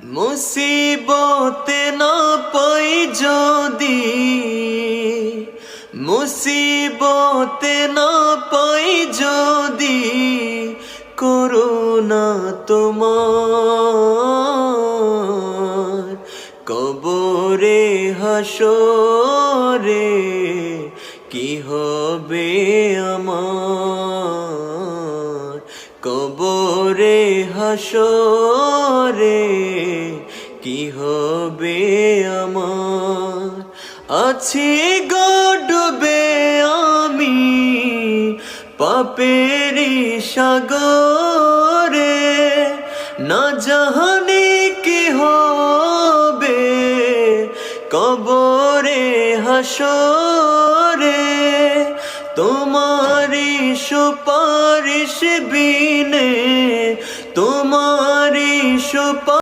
মুসিবতে না পাই যদি, মুসিবতে না পাই যদি, করুণা তোমার কবরে হাসরে কি হবে আমার, কবরে হাসরে কি হবে আমার। আছি গো ডুবে আমি পাপেরি সাগরে, না জানি কি হবে কবরে হাসরে। তোমারি সুপারিশ বিনে, তোমারি সুপারিশ